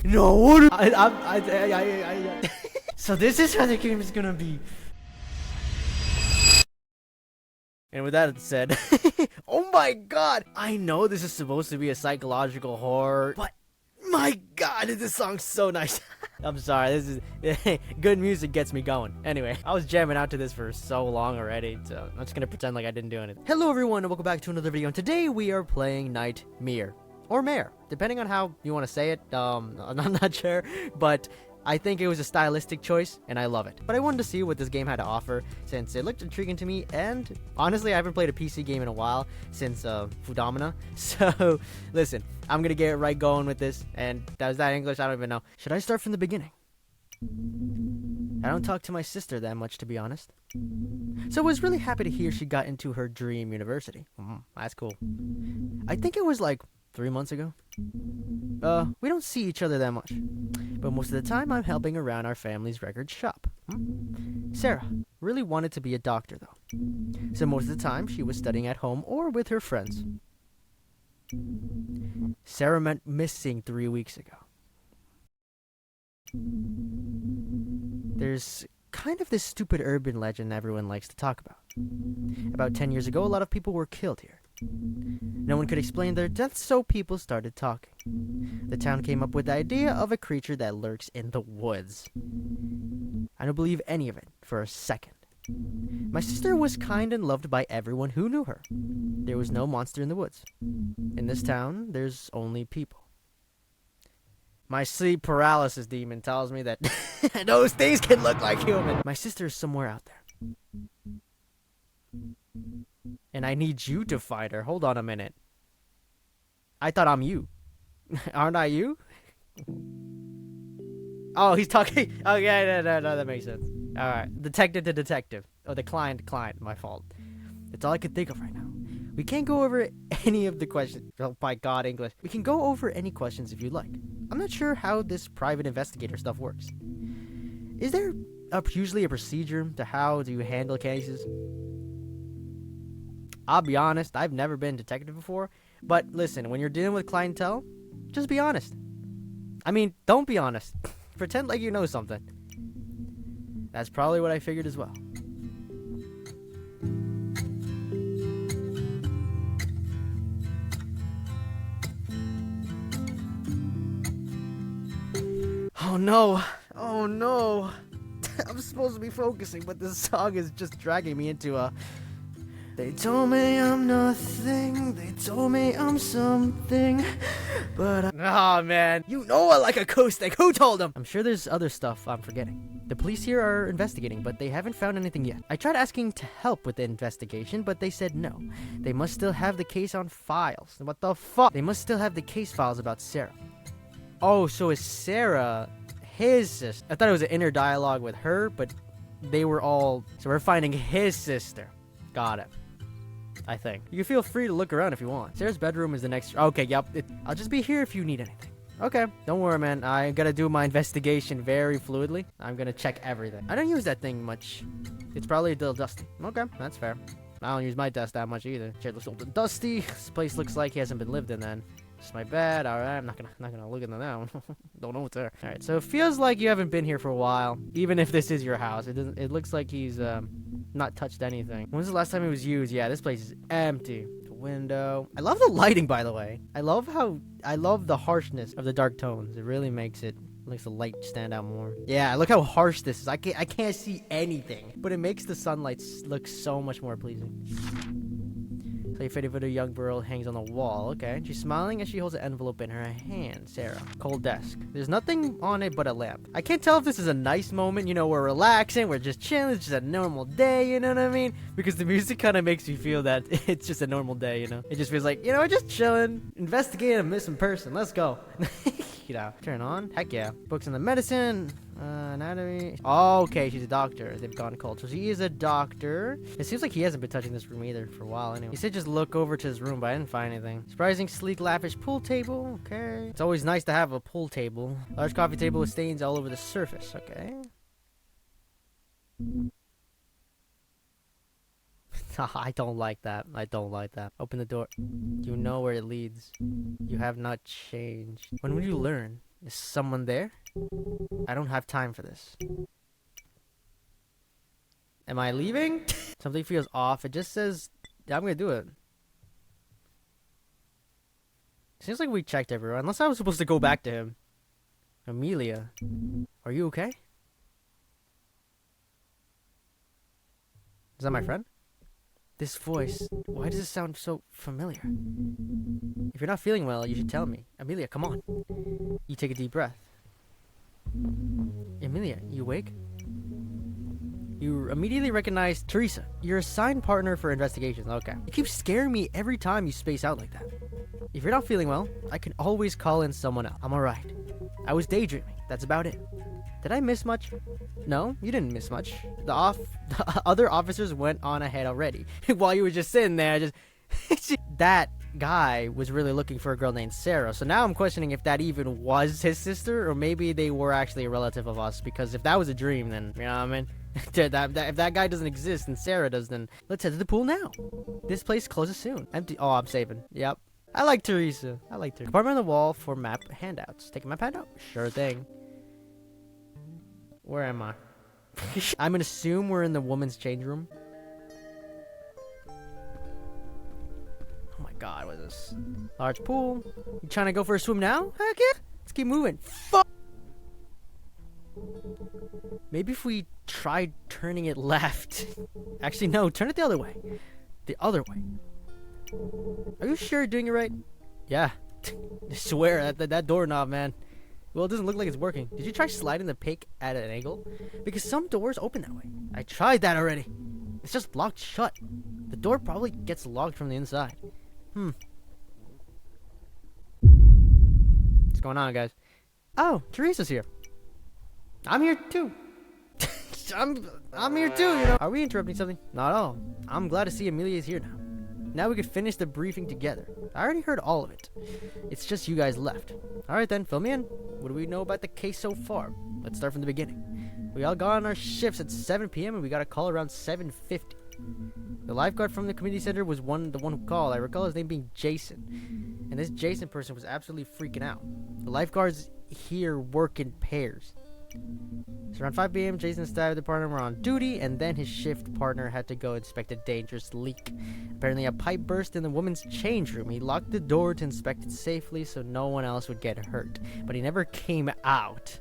No, what? So this is how the game is gonna be. And with that said, oh my god! I know this is supposed to be a psychological horror, but my god, this song's so nice. I'm sorry, this is good music gets me going. Anyway, I was jamming out to this for so long already, so I'm just gonna pretend like I didn't do anything. Hello everyone, and welcome back to another video. And today we are playing NIGHTMERE or Mare, depending on how you want to say it. I'm not sure, but I think it was a stylistic choice, and I love it. But I wanted to see what this game had to offer, since it looked intriguing to me, and honestly, I haven't played a PC game in a while, since Fudomina. So, listen, I'm gonna get right going with this, and was that English? I don't even know. Should I start from the beginning? I don't talk to my sister that much, to be honest. So I was really happy to hear she got into her dream university. That's cool. I think it was like 3 months ago. We don't see each other that much, but most of the time I'm helping around our family's record shop. Sarah really wanted to be a doctor though, so most of the time she was studying at home or with her friends. Sarah went missing 3 weeks ago. There's kind of this stupid urban legend everyone likes to talk about. About 10 years ago, a lot of people were killed here. No one could explain their deaths, so people started talking. The town came up with the idea of a creature that lurks in the woods. I don't believe any of it for a second. My sister was kind and loved by everyone who knew her. There was no monster in the woods. In this town, there's only people. My sleep paralysis demon tells me that those things can look like humans. My sister is somewhere out there. And I need you to find her. Hold on a minute. I thought I'm you. Aren't I you? Oh, he's talking. Okay, no, that makes sense. Alright. Detective to detective. Oh, the client to client. My fault. That's all I could think of right now. We can't go over any of the questions. Oh my god, English. We can go over any questions if you'd like. I'm not sure how this private investigator stuff works. Is there usually a procedure to how to handle cases? I'll be honest, I've never been a detective before, but listen, when you're dealing with clientele, just be honest. I mean, don't be honest. Pretend like you know something. That's probably what I figured as well. Oh no, oh no. I'm supposed to be focusing, but this song is just dragging me into a... They told me I'm nothing, they told me I'm something, but oh man, you know I like acoustic, who told them? I'm sure there's other stuff I'm forgetting. The police here are investigating, but they haven't found anything yet. I tried asking to help with the investigation, but they said no. They must still have the case on files. What the fuck? They must still have the case files about Sarah. Oh, so is Sarah his sister? I thought it was an inner dialogue with her, but they were all... So we're finding his sister. Got it. I think. You can feel free to look around if you want. Sarah's bedroom is the next... Okay, yep. I'll just be here if you need anything. Okay, don't worry, man. I'm gonna do my investigation very fluidly. I'm gonna check everything. I don't use that thing much. It's probably a little dusty. Okay, that's fair. I don't use my desk that much either. Chair looks a little dusty. This place looks like he hasn't been lived in then. It's my bed. All right, I'm not gonna look into that one. Don't know what's there. All right, so it feels like you haven't been here for a while, even if this is your house. It looks like he's not touched anything. When was the last time it was used? Yeah, this place is empty. The window. I love the lighting, by the way. I love the harshness of the dark tones. It really makes the light stand out more. Yeah, look how harsh this is. I can't see anything, but it makes the sunlight look so much more pleasing. Play faded for the young girl hangs on the wall. Okay. She's smiling as she holds an envelope in her hand. Sarah. Cold desk. There's nothing on it but a lamp. I can't tell if this is a nice moment. You know, we're relaxing. We're just chilling. It's just a normal day. You know what I mean? Because the music kind of makes me feel that it's just a normal day, you know? It just feels like, you know, we're just chilling. Investigating a missing person. Let's go. You know. Turn on. Heck yeah. Books on the medicine. Anatomy. Oh, okay, she's a doctor. They've gone cold. So she is a doctor. It seems like he hasn't been touching this room either for a while anyway. He said just look over to his room, but I didn't find anything. Surprising, sleek, lavish pool table. Okay. It's always nice to have a pool table. Large coffee table with stains all over the surface. Okay. I don't like that. I don't like that. Open the door. You know where it leads. You have not changed. When will you learn? Is someone there? I don't have time for this. Am I leaving? Something feels off. It just says, yeah, I'm gonna do it. Seems like we checked everywhere. Unless I was supposed to go back to him. Amelia, are you okay? Is that my friend? This voice, why does it sound so familiar? If you're not feeling well, you should tell me. Amelia, come on. You take a deep breath. Amelia, you awake? You immediately recognize Teresa, your assigned partner for investigations. Okay. You keep scaring me every time you space out like that. If you're not feeling well, I can always call in someone else. I'm alright. I was daydreaming. That's about it. Did I miss much? No, you didn't miss much. The other officers went on ahead already. While you were just sitting there, just... That guy was really looking for a girl named Sarah. So now I'm questioning if that even was his sister, or maybe they were actually a relative of us. Because if that was a dream, then, you know what I mean? If that guy doesn't exist and Sarah does, then let's head to the pool now. This place closes soon. Empty. Oh, I'm saving. Yep. I like Teresa. I like Teresa. Compartment on the wall for map handouts. Take a map handout? Sure thing. Where am I? I'm gonna assume we're in the woman's change room. Oh my god, what is this? Large pool. You trying to go for a swim now? Heck yeah. Let's keep moving. Fuck. Maybe if we tried turning it left. Actually, no. Turn it the other way. The other way. Are you sure you're doing it right? Yeah. I swear, that doorknob, man. Well, it doesn't look like it's working. Did you try sliding the pick at an angle? Because some doors open that way. I tried that already. It's just locked shut. The door probably gets locked from the inside. What's going on, guys? Oh, Teresa's here. I'm here too. I'm here too, you know. Are we interrupting something? Not at all. I'm glad to see Amelia's here now. Now we could finish the briefing together. I already heard all of it. It's just you guys left. Alright then, fill me in. What do we know about the case so far? Let's start from the beginning. We all got on our shifts at 7 p.m. and we got a call around 7:50. The lifeguard from the community center was the one who called. I recall his name being Jason. And this Jason person was absolutely freaking out. The lifeguards here work in pairs. So around 5 p.m., Jason and staff of the partner were on duty, and then his shift partner had to go inspect a dangerous leak. Apparently, a pipe burst in the woman's change room. He locked the door to inspect it safely so no one else would get hurt, but he never came out.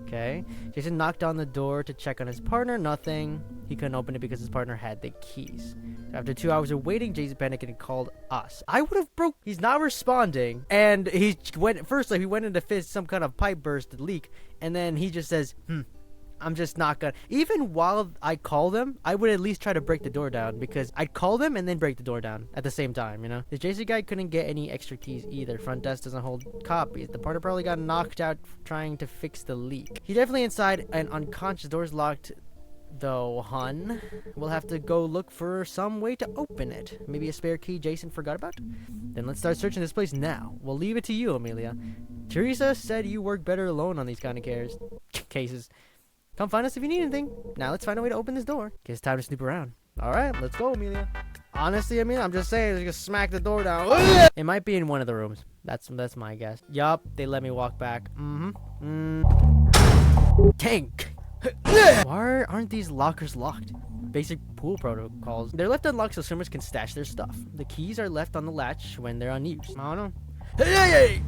Okay. Jason knocked on the door to check on his partner. Nothing. He couldn't open it because his partner had the keys. After 2 hours of waiting, Jason panicked and called us. I would have broke. He's not responding, and he went first. Like he went into fist some kind of pipe burst leak, and then he just says, I'm just not gonna. Even while I call them, I would at least try to break the door down, because I'd call them and then break the door down at the same time, you know? The Jason guy couldn't get any extra keys either. Front desk doesn't hold copies. The partner probably got knocked out trying to fix the leak. He definitely inside and unconscious. Door's locked though, hun. We'll have to go look for some way to open it. Maybe a spare key Jason forgot about? Then let's start searching this place now. We'll leave it to you, Amelia. Teresa said you work better alone on these kind of cases. Come find us if you need anything. Now let's find a way to open this door. Guess it's time to snoop around. Alright, let's go, Amelia. Honestly, Amelia, I'm just saying, just smack the door down. It might be in one of the rooms. That's my guess. Yup, they let me walk back. Tank. Why aren't these lockers locked? Basic pool protocols. They're left unlocked so swimmers can stash their stuff. The keys are left on the latch when they're unused. I don't know. Hey!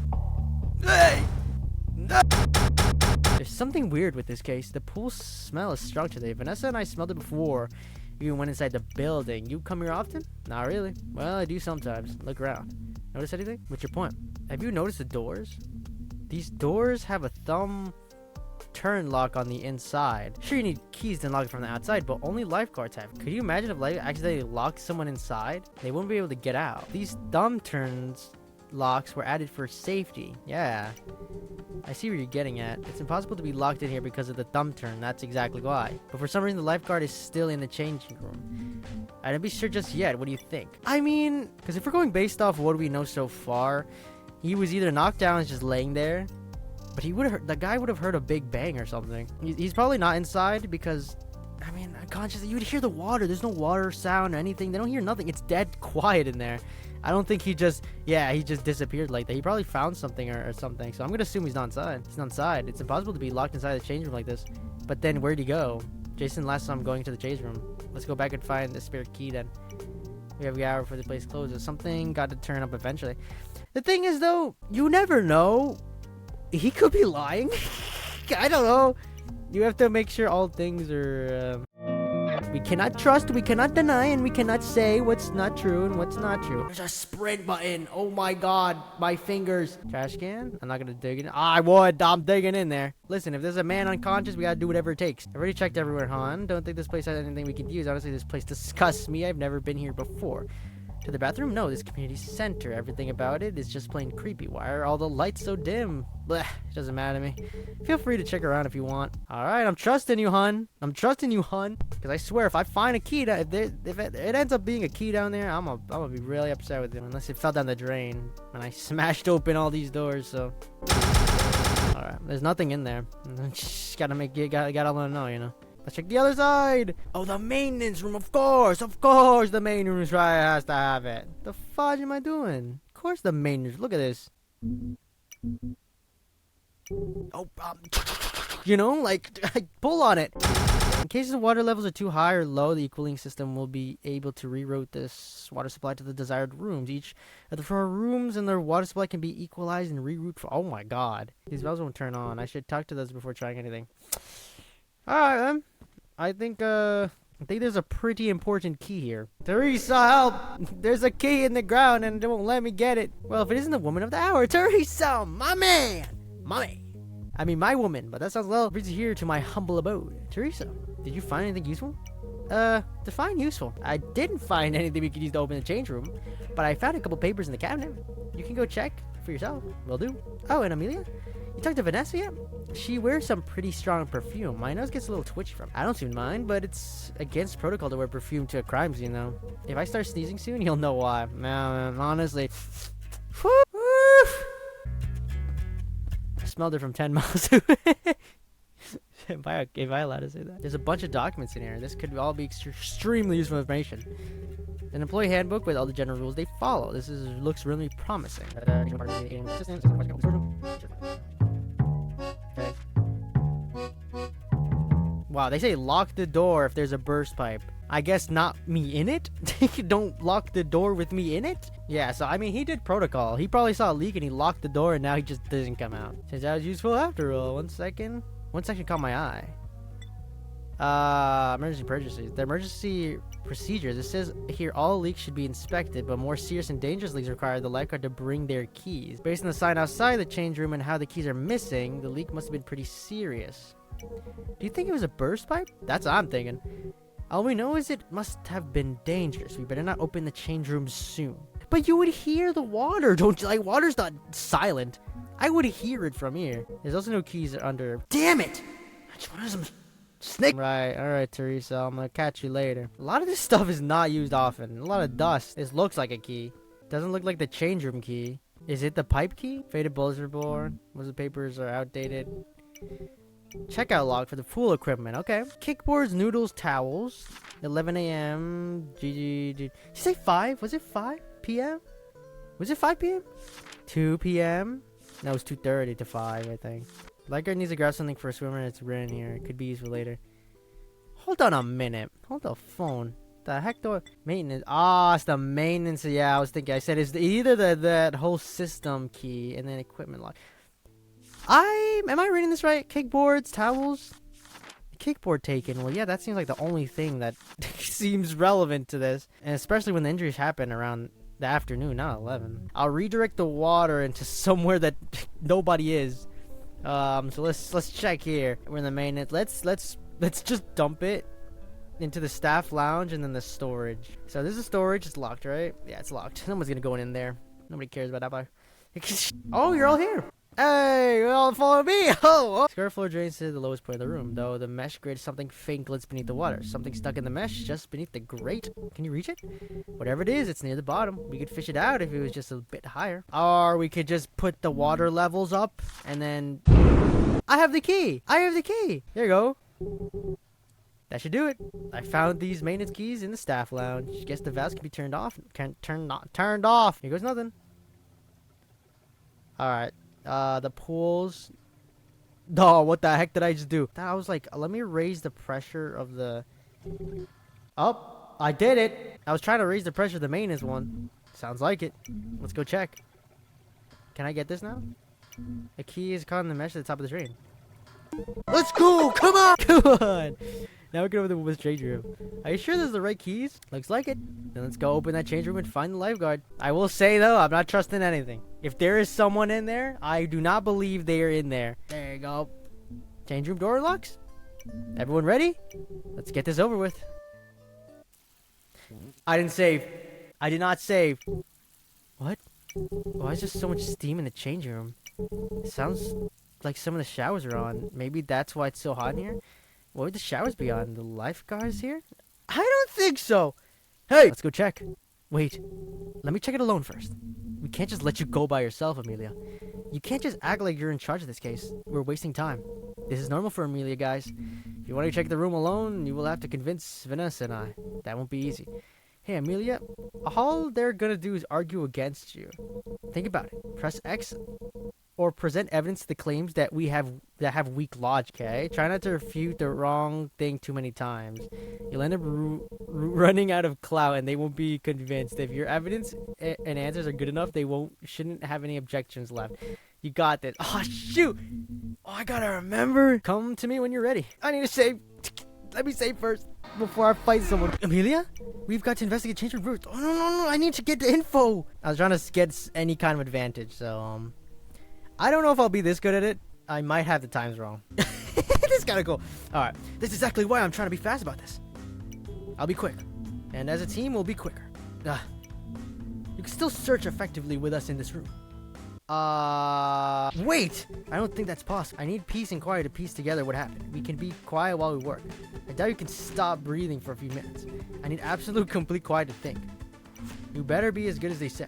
There's something weird with this case. The pool smell is strong today. Vanessa and I smelled it before we even went inside the building. You come here often? Not really. Well, I do sometimes. Look around. Notice anything? What's your point? Have you noticed the doors? These doors have a thumb turn lock on the inside. Sure, you need keys to unlock it from the outside, but only lifeguards have. Could you imagine if life accidentally locked someone inside? They wouldn't be able to get out. These thumb turns locks were added for safety. Yeah, I see where you're getting at. It's impossible to be locked in here because of the thumb turn. That's exactly why. But for some reason, the lifeguard is still in the changing room. I don't be sure just yet. What do you think? I mean, because if we're going based off what we know so far, he was either knocked down and just laying there, but he would have. The guy would have heard a big bang or something. He's probably not inside because, I mean, unconsciously you would hear the water. There's no water sound or anything. They don't hear nothing. It's dead quiet in there. I don't think he just, yeah, he just disappeared like that. He probably found something or something. So I'm gonna assume he's not inside. He's not inside. It's impossible to be locked inside the change room like this. But then where'd he go? Jason last saw him going to the change room. Let's go back and find the spare key then. We have the hour before the place closes. Something got to turn up eventually. The thing is though, you never know. He could be lying. I don't know. You have to make sure all things are... we cannot trust, we cannot deny, and we cannot say what's not true and what's not true. There's a sprint button. Oh my god, my fingers. Trash can? I'm not gonna dig in. I would. I'm digging in there. Listen, if there's a man unconscious, we gotta do whatever it takes. I've already checked everywhere, hon. Don't think this place has anything we can use. Honestly, this place disgusts me. I've never been here before. To the bathroom? No, this community center. Everything about it is just plain creepy. Why are all the lights so dim? Blech, it doesn't matter to me. Feel free to check around if you want. Alright, I'm trusting you, hun. I'm trusting you, hun. Because I swear, if I find a key, if it ends up being a key down there, I'm gonna be really upset with him. Unless it fell down the drain. And I smashed open all these doors, so... Alright, there's nothing in there. Just gotta let him know, you know. Let's check the other side. Oh, the maintenance room, of course, the maintenance room has to have it. The fudge am I doing? Of course the maintenance. Look at this. Oh, you know, like, pull on it. In case the water levels are too high or low, the cooling system will be able to reroute this water supply to the desired rooms. Each of the 4 rooms and their water supply can be equalized and rerouted for... Oh my god. These valves won't turn on. I should talk to those before trying anything. Alright, then. I think there's a pretty important key here. Teresa, help! There's a key in the ground and it won't let me get it. Well, if it isn't the woman of the hour, Teresa, my man! I mean, my woman, but that sounds a little brings you here to my humble abode. Teresa, did you find anything useful? Define useful. I didn't find anything we could use to open the change room, but I found a couple papers in the cabinet. You can go check for yourself. Will do. Oh, and Amelia? You talked to Vanessa yet? She wears some pretty strong perfume. My nose gets a little twitchy from it. I don't seem to mind, but it's against protocol to wear perfume to a crime scene, though. If I start sneezing soon, you'll know why. Man, honestly. I smelled it from 10 miles away. Am I allowed to say that? There's a bunch of documents in here. This could all be extremely useful information. An employee handbook with all the general rules they follow. This looks really promising. Okay. Wow, they say lock the door if there's a burst pipe. I guess not me in it? Don't lock the door with me in it? Yeah, so I mean, he did protocol. He probably saw a leak and he locked the door and now he just doesn't come out. Says that was useful after all. One second. One section caught my eye. Emergency purchases. The emergency procedures. It says here all leaks should be inspected, but more serious and dangerous leaks require the lifeguard to bring their keys. Based on the sign outside the change room and how the keys are missing, the leak must have been pretty serious. Do you think it was a burst pipe? That's what I'm thinking. All we know is it must have been dangerous. We better not open the change room soon. But you would hear the water, don't you? Like, water's not silent. I would hear it from here. There's also no keys under. Damn it! I just wanted some snake. Right, alright, Teresa. I'm gonna catch you later. A lot of this stuff is not used often. A lot of dust. This looks like a key. Doesn't look like the change room key. Is it the pipe key? Faded bulletin board. Most of the papers are outdated. Checkout log for the pool equipment. Okay. Kickboards, noodles, towels. 11 a.m. GG. Did you say 5? Was it 5 p.m.? Was it 5 p.m.? 2 p.m.? No, it's 2:30 to 5, I think. Lifeguard needs to grab something for a swimmer and it's written here. It could be useful later. Hold on a minute. Hold the phone. The heck do I... Maintenance. Ah, it's the maintenance. Yeah, I was thinking. I said it's either that whole system key and then equipment log. Am I reading this right? Kickboards, towels, kickboard taken. Well, yeah, that seems like the only thing that seems relevant to this, and especially when the injuries happen around the afternoon, not 11. I'll redirect the water into somewhere that nobody is. So let's check here. We're in the maintenance. Let's just dump it into the staff lounge and then the storage. So this is storage. It's locked, right? Yeah, it's locked. No one's gonna go in there. Nobody cares about that bar. Oh, you're all here. Hey, you all follow me. Oh. Square floor drains to the lowest point of the room, though the mesh grate is something faint glitz beneath the water. Something stuck in the mesh just beneath the grate. Can you reach it? Whatever it is, it's near the bottom. We could fish it out if it was just a bit higher. Or we could just put the water levels up and then... I have the key. I have the key. There you go. That should do it. I found these maintenance keys in the staff lounge. Guess the valves can be turned off. Turned off. Here goes nothing. Alright. The pools. Oh, what the heck did I just do? I was like, let me raise the pressure of the... Oh, I did it. I was trying to raise the pressure of the maintenance one. Sounds like it. Let's go check. Can I get this now? The key is caught in the mesh at the top of the drain. Let's go! Come on! Come on! Now we can open the change room. Are you sure this is the right keys? Looks like it. Then let's go open that change room and find the lifeguard. I will say though, I'm not trusting anything. If there is someone in there, I do not believe they are in there. There you go. Change room door unlocks. Everyone ready? Let's get this over with. I didn't save. I did not save. What? Why is there so much steam in the change room? It sounds like some of the showers are on. Maybe that's why it's so hot in here? What would the showers be on? The lifeguards here? I don't think so. Hey! Let's go check. Wait. Let me check it alone first. We can't just let you go by yourself, Amelia. You can't just act like you're in charge of this case. We're wasting time. This is normal for Amelia, guys. If you want to check the room alone, you will have to convince Vanessa and I. That won't be easy. Hey, Amelia, all they're gonna do is argue against you. Think about it. Press X or present evidence to the claims that have weak logic, okay? Try not to refute the wrong thing too many times. You'll end up running out of clout and they won't be convinced. If your evidence and answers are good enough, shouldn't have any objections left. You got this. Oh, shoot! Oh, I gotta remember. Come to me when you're ready. I need to save. Let me save first before I fight someone. Amelia? We've got to investigate change of route. Oh, no. I need to get the info. I was trying to get any kind of advantage, so, I don't know if I'll be this good at it. I might have the times wrong. This gotta go. Alright. This is exactly why I'm trying to be fast about this. I'll be quick. And as a team, we'll be quicker. You can still search effectively with us in this room. Wait! I don't think that's possible. I need peace and quiet to piece together what happened. We can be quiet while we work. I doubt you can stop breathing for a few minutes. I need absolute complete quiet to think. You better be as good as they say.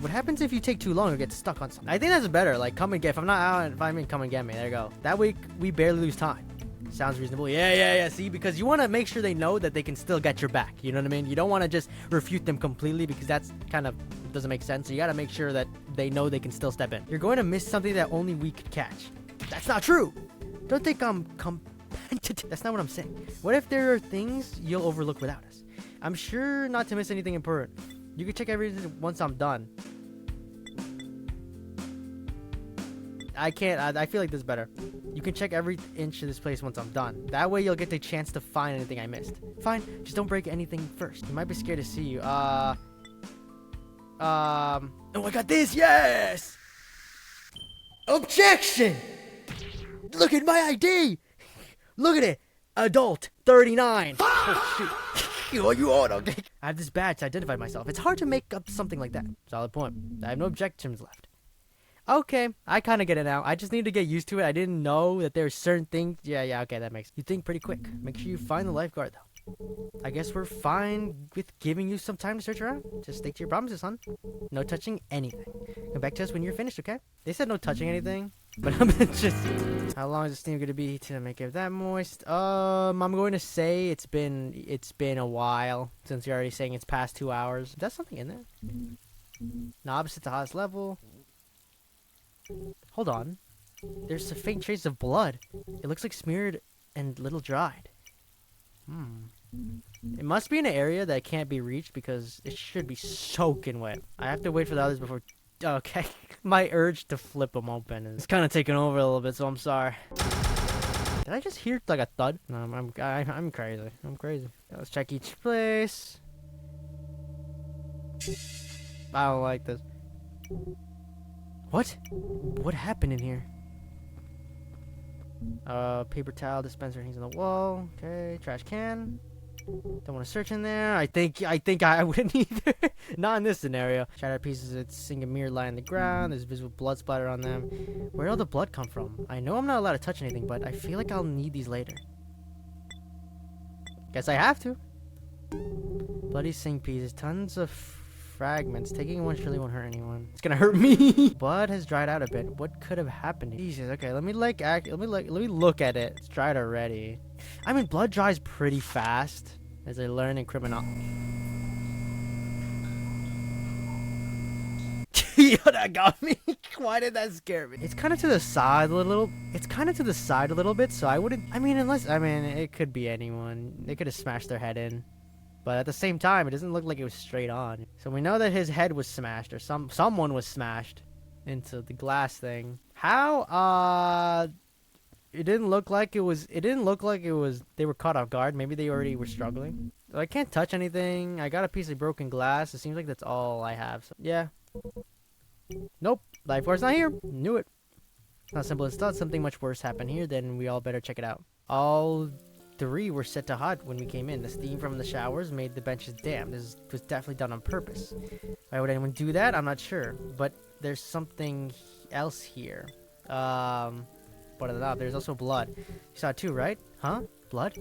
What happens if you take too long or get stuck on something? I think that's better. Like, come and get. If I'm not out, if I'm in, come and get me. There you go. That way, we barely lose time. Sounds reasonable. Yeah. See, because you want to make sure they know that they can still get your back. You know what I mean? You don't want to just refute them completely because that's kind of doesn't make sense. So you got to make sure that they know they can still step in. You're going to miss something that only we could catch. That's not true. Don't think I'm That's not what I'm saying. What if there are things you'll overlook without us? I'm sure not to miss anything important. You can check everything once I'm done. I can't. I feel like this is better. You can check every inch of this place once I'm done. That way you'll get the chance to find anything I missed. Fine. Just don't break anything first. You might be scared to see you. Oh, I got this. Yes! Objection! Look at my ID! Look at it! Adult 39. Oh, shoot. You on, okay? I have this badge to identify myself. It's hard to make up something like that. Solid point. I have no objections left. Okay, I kind of get it now. I just need to get used to it. I didn't know that there's certain things. Yeah, okay, that makes... You think pretty quick. Make sure you find the lifeguard, though. I guess we're fine with giving you some time to search around. Just stick to your promises, son. No touching anything. Come back to us when you're finished, okay? They said no touching anything, but I'm just... How long is the steam going to be to make it that moist? I'm going to say it's been a while since you're already saying it's past 2 hours. Is that something in there? Knobs at the hottest level. Hold on. There's a faint trace of blood. It looks like smeared and little dried. It must be in an area that can't be reached because it should be soaking wet. I have to wait for the others before... Okay. My urge to flip them open is kind of taking over a little bit, so I'm sorry. Did I just hear like a thud? No, I'm crazy. I'm crazy. Let's check each place. I don't like this. What? What happened in here? Paper towel dispenser hangs on the wall. Okay, trash can. Don't want to search in there. I think I wouldn't either. Not in this scenario. Shattered pieces of single mirror lie on the ground. There's visible blood splatter on them. Where'd all the blood come from? I know I'm not allowed to touch anything, but I feel like I'll need these later. Guess I have to. Bloody sink pieces. Tons of fragments. Taking one surely won't hurt anyone. It's gonna hurt me. Blood has dried out a bit. What could have happened? Jesus. Okay, let me look at it. It's dried already. I mean, blood dries pretty fast, as I learn in criminology. Yo, that got me. Why did that scare me? It's kind of to the side a little. It's kind of to the side a little bit, so I wouldn't. I mean, it could be anyone. They could have smashed their head in, but at the same time, it doesn't look like it was straight on. So we know that his head was smashed, or someone was smashed into the glass thing. How? It didn't look like it was. It didn't look like it was. They were caught off guard. Maybe they already were struggling. I can't touch anything. I got a piece of broken glass. It seems like that's all I have. So, yeah. Nope, lifeguard's not here. Knew it. Not simple as thought. Something much worse happened here. Then we all better check it out. All three were set to hot when we came in. The steam from the showers made the benches damp. This was definitely done on purpose. Why would anyone do that? I'm not sure. But there's something else here. What is that? There's also blood. You saw it too, right? Huh? Blood?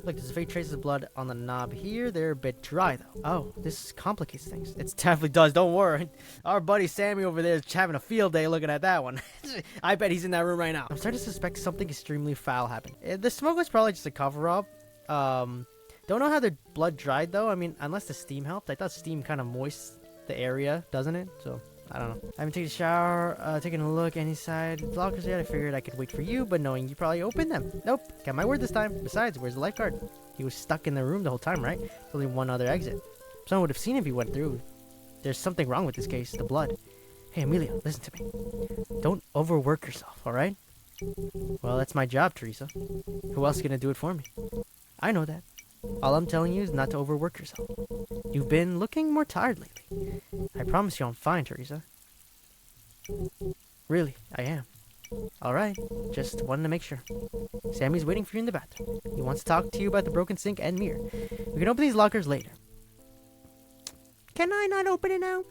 Look, there's fake traces of blood on the knob here. They're a bit dry, though. Oh, this complicates things. It definitely does. Don't worry. Our buddy Sammy over there is having a field day looking at that one. I bet he's in that room right now. I'm starting to suspect something extremely foul happened. The smoke was probably just a cover-up. Don't know how the blood dried, though. I mean, unless the steam helped. I thought steam kind of moists the area, doesn't it? So... I don't know. I haven't taken a shower, taking a look any side lockers yet. I figured I could wait for you, but knowing you probably opened them. Nope. Got my word this time. Besides, where's the lifeguard? He was stuck in the room the whole time, right? There's only one other exit. Someone would have seen him if he went through. There's something wrong with this case. The blood. Hey, Amelia, listen to me. Don't overwork yourself, alright? Well, that's my job, Teresa. Who else is gonna do it for me? I know that. All I'm telling you is not to overwork yourself. You've been looking more tired lately. I promise you I'm fine, Teresa. Really, I am. Alright, just wanted to make sure. Sammy's waiting for you in the bathroom. He wants to talk to you about the broken sink and mirror. We can open these lockers later. Can I not open it now?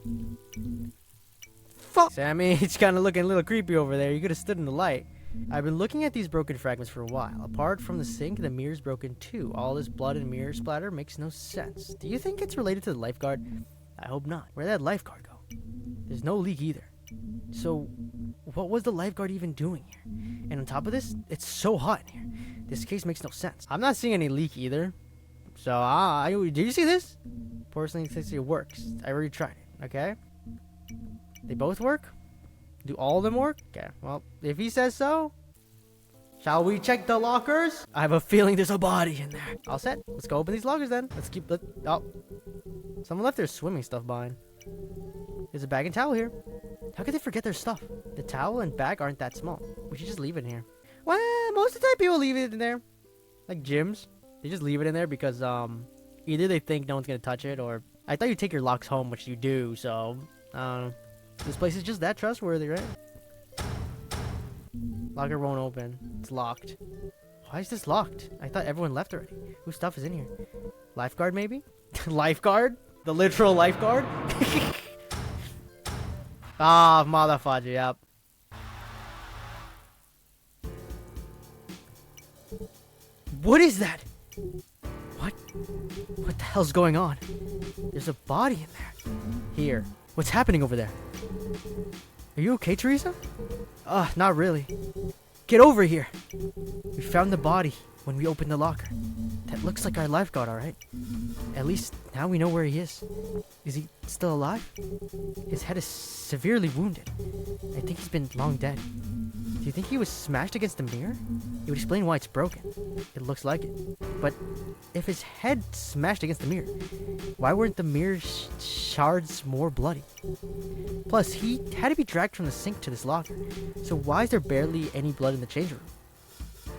Fuck! Sammy, it's kind of looking a little creepy over there. You could have stood in the light. I've been looking at these broken fragments for a while. Apart from the sink, the mirror's broken too. All this blood and mirror splatter makes no sense. Do you think it's related to the lifeguard? I hope not. Where'd that lifeguard go? There's no leak either. So, what was the lifeguard even doing here? And on top of this, it's so hot in here. This case makes no sense. I'm not seeing any leak either. So, did you see this? Porcelain thinks it works. I already tried it, okay? They both work? Do all of them work? Okay, well, if he says so, shall we check the lockers? I have a feeling there's a body in there. All set. Let's go open these lockers then. Oh. Someone left their swimming stuff behind. There's a bag and towel here. How could they forget their stuff? The towel and bag aren't that small. We should just leave it in here. Well, most of the time people leave it in there. Like gyms. They just leave it in there because, either they think no one's gonna touch it, or... I thought you take your locks home, which you do, so... I don't know. This place is just that trustworthy, right? Locker won't open. It's locked. Why is this locked? I thought everyone left already. Whose stuff is in here? Lifeguard, maybe? Lifeguard? The literal lifeguard? Ah, motherfucker, yep. What is that? What? What the hell's going on? There's a body in there. Here. What's happening over there? Are you okay, Teresa? Not really. Get over here. We found the body when we opened the locker. That looks like our lifeguard, alright? At least now we know where he is. Is he still alive? His head is severely wounded. I think he's been long dead. Do you think he was smashed against the mirror? It would explain why it's broken. It looks like it. But if his head smashed against the mirror, why weren't the mirror shards more bloody? Plus, he had to be dragged from the sink to this locker. So why is there barely any blood in the change room?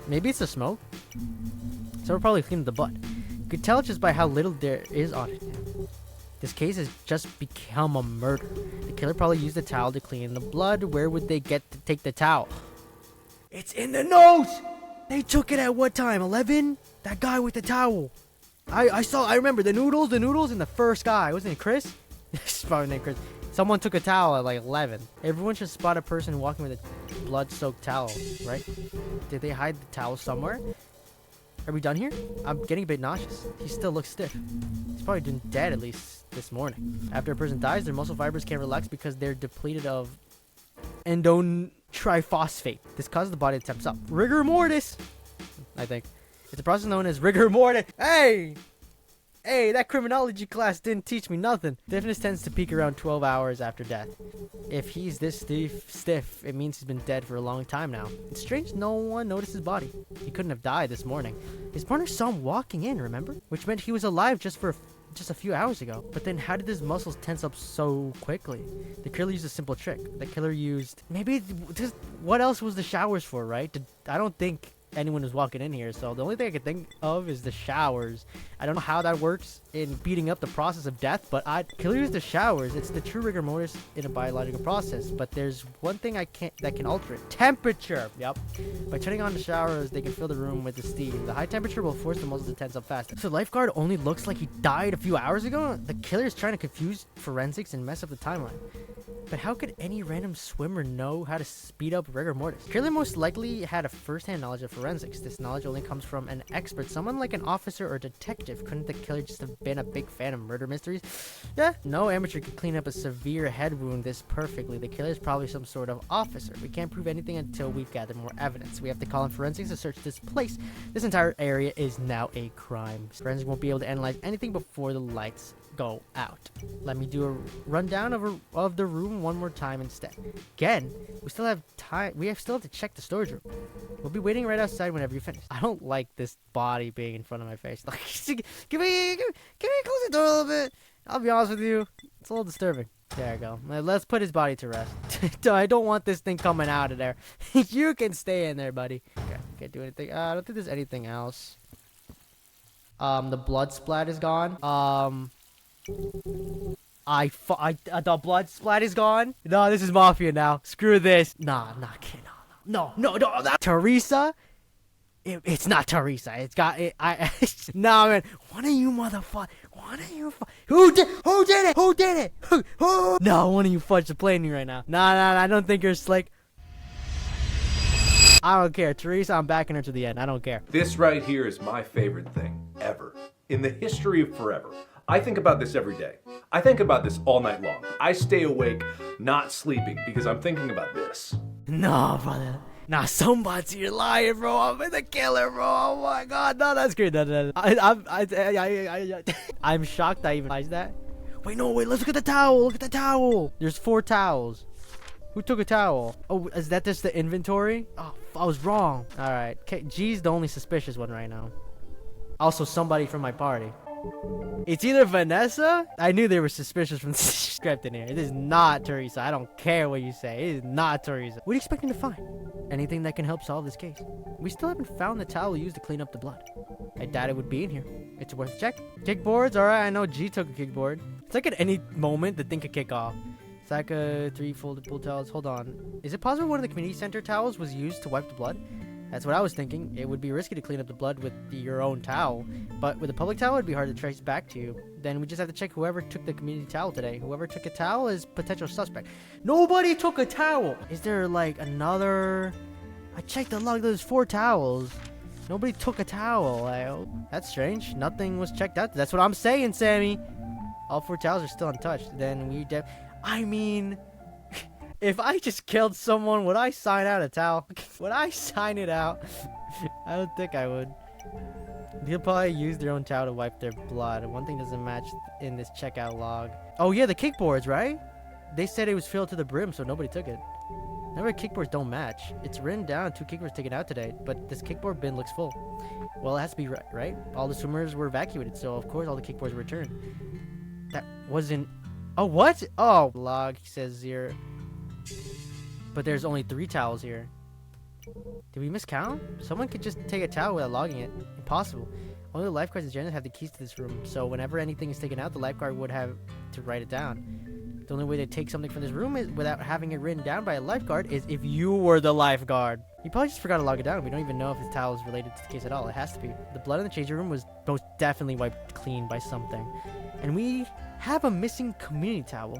Maybe it's the smoke? So we're probably cleaning the butt. You could tell just by how little there is on it. This case has just become a murder. The killer probably used the towel to clean the blood. Where would they get to take the towel? It's in the notes! They took it at what time? 11? That guy with the towel. I remember the noodles and the first guy. Wasn't it Chris? His probably named Chris. Someone took a towel at like 11. Everyone should spot a person walking with a blood-soaked towel, right? Did they hide the towel somewhere? Are we done here? I'm getting a bit nauseous. He still looks stiff. He's probably been dead at least this morning. After a person dies, their muscle fibers can't relax because they're depleted of endotriphosphate. This causes the body to tense up. Rigor mortis, I think. It's a process known as rigor mortis. Hey, that criminology class didn't teach me nothing. Stiffness tends to peak around 12 hours after death. If he's this stiff, it means he's been dead for a long time now. It's strange no one noticed his body. He couldn't have died this morning. His partner saw him walking in, remember? Which meant he was alive just a few hours ago. But then how did his muscles tense up so quickly? The killer used a simple trick. The killer used... Maybe... What else was the showers for, right? I don't think anyone was walking in here, so the only thing I could think of is the showers. I don't know how that works in beating up the process of death, but killer used the showers. It's the true rigor mortis in a biological process, but there's one thing that can alter it. Temperature. Yep. By turning on the showers, they can fill the room with the steam. The high temperature will force the muscles to tense up fast. So the lifeguard only looks like he died a few hours ago? The killer is trying to confuse forensics and mess up the timeline. But how could any random swimmer know how to speed up rigor mortis? Killer most likely had a first-hand knowledge of forensics. This knowledge only comes from an expert, someone like an officer or detective. Couldn't the killer just have been a big fan of murder mysteries? Yeah, no amateur could clean up a severe head wound this perfectly. The killer is probably some sort of officer. We can't prove anything until we've gathered more evidence. We have to call in forensics to search this place. This entire area is now a crime. Forensics won't be able to analyze anything before the lights go out. Let me do a rundown of the room one more time instead. Again, we still have time. Still have to check the storage room. We'll be waiting right outside whenever you finish. I don't like this body being in front of my face. Like, give me close the door a little bit. I'll be honest with you, it's a little disturbing. There we go. Let's put his body to rest. I don't want this thing coming out of there. You can stay in there, buddy. Okay, can't do anything. I don't think there's anything else. The blood splat is gone. The blood splat is gone. No, this is Mafia now. Screw this. No. Teresa? It's not Teresa. It's got it. Nah, man. One of you motherfuckers. Who did it? Who? No, one of you fudge the planning right now. Nah. I don't think you're slick. I don't care. Teresa, I'm backing her to the end. I don't care. This right here is my favorite thing ever in the history of forever. I think about this every day. I think about this all night long. I stay awake, not sleeping, because I'm thinking about this. No, brother. Nah, somebody, you're lying, bro. I'm the killer, bro. Oh my god, no, that's great. No. I'm shocked I even realized that. Wait, let's look at the towel. Look at the towel. There's 4 towels. Who took a towel? Oh, is that just the inventory? Oh, I was wrong. All right. Okay, G's the only suspicious one right now. Also, somebody from my party. It's either Vanessa. I knew they were suspicious from the script in here. It is not Teresa. I don't care what you say. It is not Teresa. What are you expecting to find? Anything that can help solve this case. We still haven't found the towel used to clean up the blood. I doubt it would be in here. It's worth a check. Kickboards. All right, I know G took a kickboard. It's like at any moment the thing could kick off. It's like 3 folded pool towels. Hold on. Is it possible one of the community center towels was used to wipe the blood? That's what I was thinking. It would be risky to clean up the blood with your own towel, but with a public towel, it'd be hard to trace back to you. Then we just have to check whoever took the community towel today. Whoever took a towel is potential suspect. Nobody took a towel. Is there like another? I checked the log. There's 4 towels. Nobody took a towel. That's strange. Nothing was checked out. That's what I'm saying, Sammy. All 4 towels are still untouched. Then we I mean, if I just killed someone, would I sign out a towel? Would I sign it out? I don't think I would. They'll probably use their own towel to wipe their blood. One thing doesn't match in this checkout log. Oh yeah, the kickboards, right? They said it was filled to the brim, so nobody took it. Remember, kickboards don't match. It's written down 2 kickboards taken out today, but this kickboard bin looks full. Well, it has to be right? All the swimmers were evacuated, so of course all the kickboards were returned. That wasn't... Oh, what? Oh, log says 0. But there's only 3 towels here. Did we miscount? Someone could just take a towel without logging it. Impossible. Only the lifeguards and janitors have the keys to this room, so whenever anything is taken out, the lifeguard would have to write it down. The only way to take something from this room is without having it written down by a lifeguard is if you were the lifeguard. He probably just forgot to log it down. We don't even know if his towel is related to the case at all. It has to be. The blood in the changing room was most definitely wiped clean by something. And we have a missing community towel.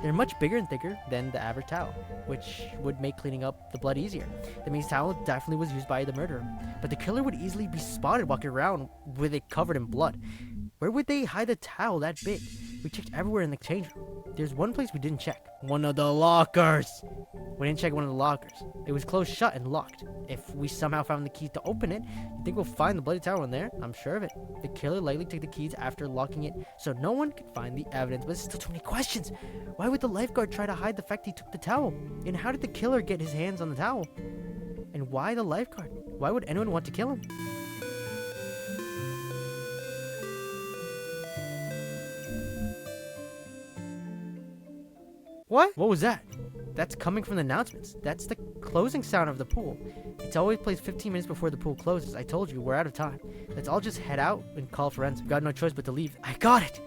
They're much bigger and thicker than the average towel, which would make cleaning up the blood easier. That means towel definitely was used by the murderer, but the killer would easily be spotted walking around with it covered in blood. Where would they hide a towel that big? We checked everywhere in the change room. There's one place we didn't check. One of the lockers. We didn't check one of the lockers. It was closed shut and locked. If we somehow found the keys to open it, you think we'll find the bloody towel in there? I'm sure of it. The killer likely took the keys after locking it so no one could find the evidence. But there's still too many questions. Why would the lifeguard try to hide the fact he took the towel? And how did the killer get his hands on the towel? And why the lifeguard? Why would anyone want to kill him? What? What was that? That's coming from the announcements. That's the closing sound of the pool. It's always plays 15 minutes before the pool closes. I told you, we're out of time. Let's all just head out and call forensics. We've got no choice but to leave. I got it!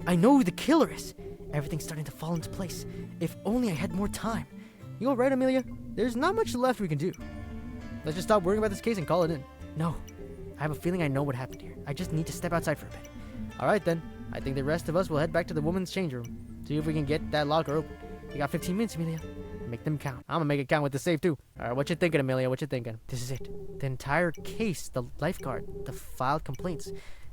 I know who the killer is. Everything's starting to fall into place. If only I had more time. You all right, Amelia? There's not much left we can do. Let's just stop worrying about this case and call it in. No. I have a feeling I know what happened here. I just need to step outside for a bit. Alright then. I think the rest of us will head back to the woman's change room. See if we can get that locker open. You got 15 minutes, Amelia. Make them count. I'm gonna make it count with the safe too. Alright, what you thinking, Amelia? What you thinking? This is it. The entire case, the lifeguard, the filed complaints,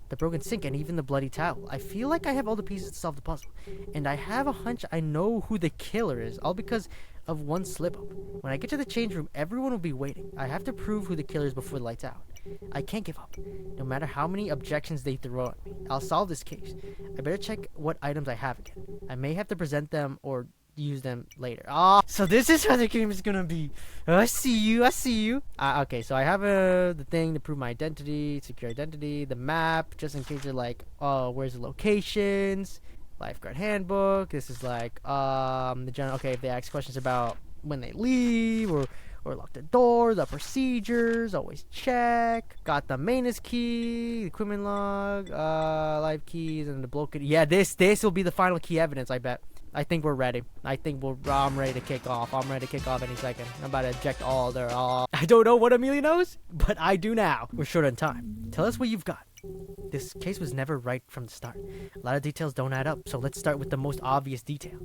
the broken sink, and even the bloody towel. I feel like I have all the pieces to solve the puzzle. And I have a hunch I know who the killer is, all because of one slip up. When I get to the change room, everyone will be waiting. I have to prove who the killer is before the lights out. I can't give up, no matter how many objections they throw at me. I'll solve this case. I better check what items I have again. I may have to present them or use them later. So this is how the game is gonna be. I see you. Okay, so I have the thing to prove my identity, secure identity, the map, just in case you're like, oh, where's the locations, lifeguard handbook. This is like the general. Okay, if they ask questions about when they leave or lock the door, the procedures, always check. Got the maintenance key, equipment log, life keys, and the bloke. Yeah, this will be the final key evidence, I bet. I think we're ready. I'm ready to kick off. I'm ready to kick off any second. I'm about to eject all their I don't know what Amelia knows, but I do now. We're short on time. Tell us what you've got. This case was never right from the start. A lot of details don't add up, so let's start with the most obvious detail.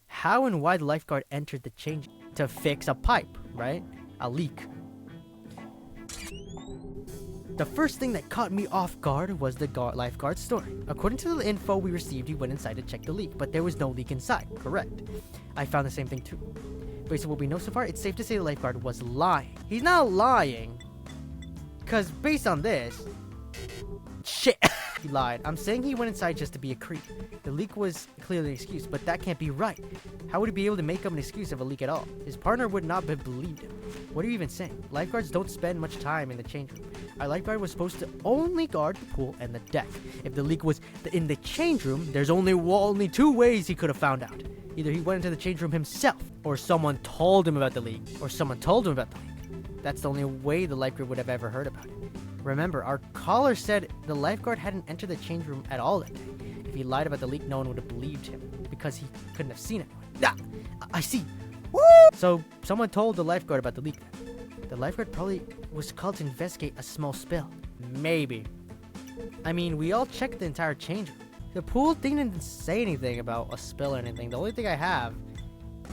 How and why the lifeguard entered the change to fix a pipe, right? A leak. The first thing that caught me off guard was the lifeguard's story. According to the info we received, he went inside to check the leak, but there was no leak inside, correct? I found the same thing too. Based on what we know so far, it's safe to say the lifeguard was lying. He's not lying, because based on this, shit, he lied. I'm saying he went inside just to be a creep. The leak was clearly an excuse, but that can't be right. How would he be able to make up an excuse of a leak at all? His partner would not have believed him. What are you even saying? Lifeguards don't spend much time in the change room. Our lifeguard was supposed to only guard the pool and the deck. If the leak was in the change room, there's only two ways he could have found out. Either he went into the change room himself, or someone told him about the leak, That's the only way the lifeguard would have ever heard about it. Remember, our caller said the lifeguard hadn't entered the change room at all that day. If he lied about the leak, no one would have believed him, because he couldn't have seen it. I see. Woo! So, someone told the lifeguard about the leak then. The lifeguard probably was called to investigate a small spill. Maybe. I mean, we all checked the entire change room. The pool didn't say anything about a spill or anything. The only thing I have,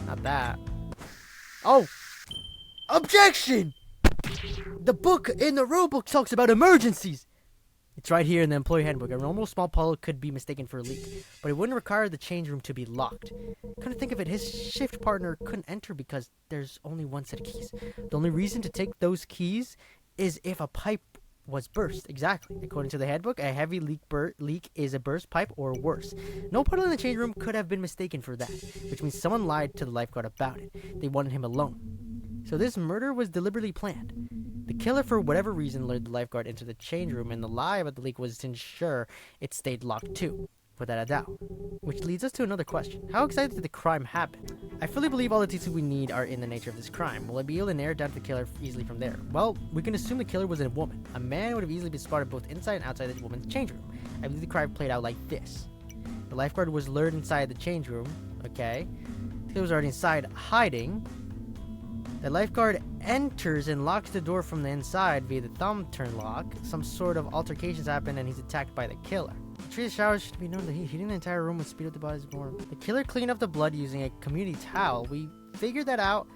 not that. Oh! Objection! The book in the rule book talks about emergencies. It's right here in the employee handbook. A normal small puddle could be mistaken for a leak, but it wouldn't require the change room to be locked. Come to think of it, his shift partner couldn't enter because there's only one set of keys. The only reason to take those keys is if a pipe was burst. Exactly. According to the handbook, a heavy leak is a burst pipe or worse. No puddle in the change room could have been mistaken for that, which means someone lied to the lifeguard about it. They wanted him alone. So this murder was deliberately planned. The killer, for whatever reason, lured the lifeguard into the change room, and the lie about the leak was to ensure it stayed locked too, without a doubt. Which leads us to another question. How exactly did the crime happen? I fully believe all the details we need are in the nature of this crime. Will I be able to narrow down the killer easily from there? Well, we can assume the killer was a woman. A man would have easily been spotted both inside and outside the woman's change room. I believe the crime played out like this. The lifeguard was lured inside the change room, okay? The killer was already inside, hiding. The lifeguard enters and locks the door from the inside via the thumb turn lock. Some sort of altercations happen and he's attacked by the killer. Teresa's shower should be known that heating the entire room would speed up the body's warm. The killer cleaned up the blood using a community towel. We figured that out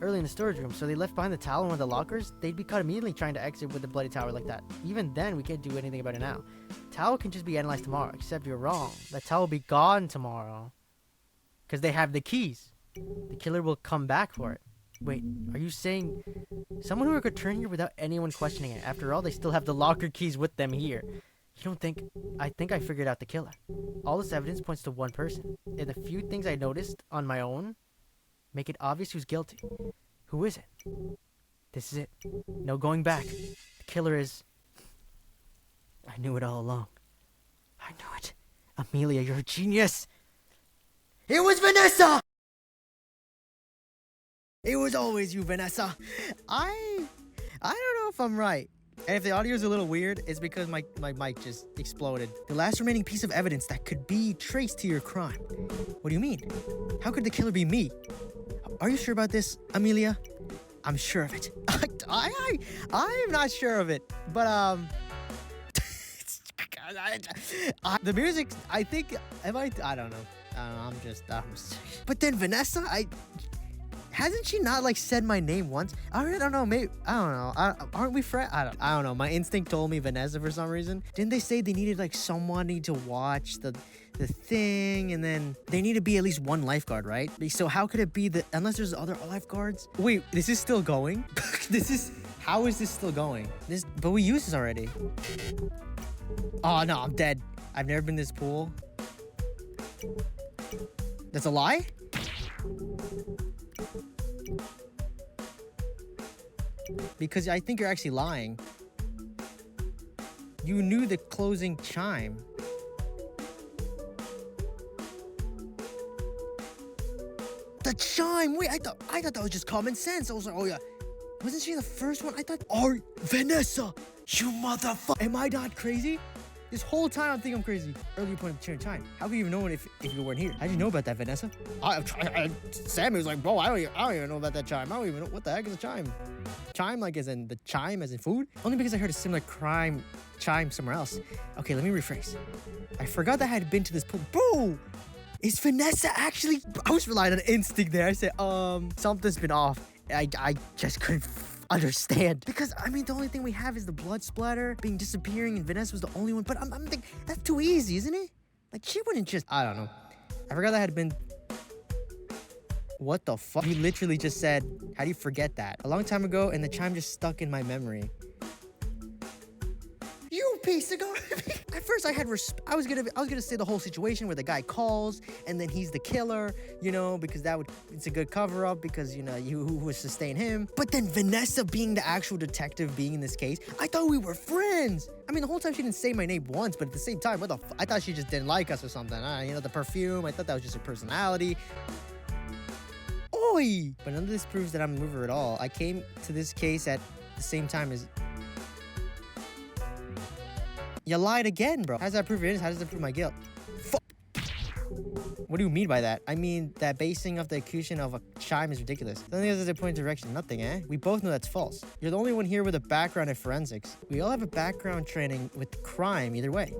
early in the storage room, so they left behind the towel in one of the lockers. They'd be caught immediately trying to exit with the bloody towel like that. Even then, we can't do anything about it now. Towel can just be analyzed tomorrow, except you're wrong. That towel will be gone tomorrow. Because they have the keys. The killer will come back for it. Wait, are you saying someone who could return here without anyone questioning it? After all, they still have the locker keys with them here. You don't think... I think I figured out the killer. All this evidence points to one person. And the few things I noticed on my own make it obvious who's guilty. Who is it? This is it. No going back. The killer is... I knew it all along. I knew it. Amelia, you're a genius. It was Vanessa! It was always you, Vanessa. I don't know if I'm right. And if the audio is a little weird, it's because my mic just exploded. The last remaining piece of evidence that could be traced to your crime. What do you mean? How could the killer be me? Are you sure about this, Amelia? I'm sure of it. I'm not sure of it. But, the music, I think, I don't know. I'm just, but then Vanessa, hasn't she not like said my name once? I don't know. Maybe I don't know. Aren't we friends? I don't know. My instinct told me Vanessa for some reason. Didn't they say they needed like somebody to watch the thing, and then they need to be at least one lifeguard, right? So how could it be that unless there's other lifeguards? Wait, this is still going? How is this still going? But we used this already. Oh no, I'm dead. I've never been in this pool. That's a lie? Because I think you're actually lying. You knew the closing chime. The chime! Wait, I thought that was just common sense. I was like, oh yeah. Wasn't she the first one? I thought, oh, Vanessa! You motherfucker! Am I not crazy? This whole time I'm thinking I'm crazy. Earlier point of sharing time. How could you even know it if you weren't here? How did you know about that, Vanessa? Sammy was like, bro, I don't even know about that chime. I don't even know what the heck is a chime. Chime like as in the chime as in food? Only because I heard a similar chime somewhere else. Okay, let me rephrase. I forgot that I had been to this pool. Bro! Is Vanessa actually... I was relying on instinct there. I said, something's been off. I just couldn't understand. Because, I mean, the only thing we have is the blood splatter being disappearing and Vanessa was the only one. But I'm thinking, that's too easy, isn't it? Like, she wouldn't just... I don't know. I forgot that had been... What the fuck? You literally just said, how do you forget that? A long time ago, and the chime just stuck in my memory. You piece of garbage. At first, I was gonna say the whole situation where the guy calls and then he's the killer, you know, because it's a good cover up because, you know, who would sustain him. But then Vanessa being the actual detective being in this case, I thought we were friends. I mean, the whole time she didn't say my name once, but at the same time, I thought she just didn't like us or something. You know, the perfume, I thought that was just her personality. Oi! But none of this proves that I'm a mover at all. I came to this case at the same time as... You lied again, bro. How does that prove your innocence? How does that prove my guilt? Fuck. What do you mean by that? I mean, that basing of the accusation of a chime is ridiculous. Something else is a point of direction. Nothing, eh? We both know that's false. You're the only one here with a background in forensics. We all have a background training with crime either way.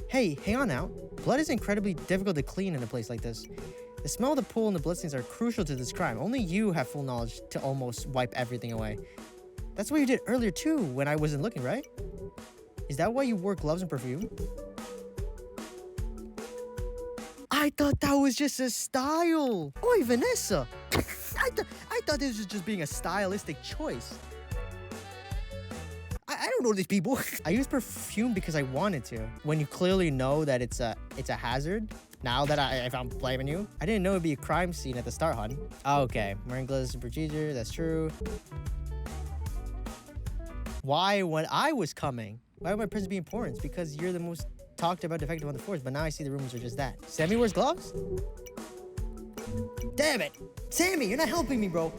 Hey, hang on now. Blood is incredibly difficult to clean in a place like this. The smell of the pool and the bloodstains are crucial to this crime. Only you have full knowledge to almost wipe everything away. That's what you did earlier too, when I wasn't looking, right? Is that why you wore gloves and perfume? I thought that was just a style. Oi, Vanessa. I thought this was just being a stylistic choice. I don't know these people. I use perfume because I wanted to. When you clearly know that it's a hazard. Now that if I'm blaming you. I didn't know it'd be a crime scene at the start, hon. Okay, wearing gloves and procedure, that's true. Why when I was coming? Why would my presence be important? It's because you're the most talked about detective on the force, but now I see the rumors are just that. Sammy wears gloves? Damn it! Sammy, you're not helping me, bro.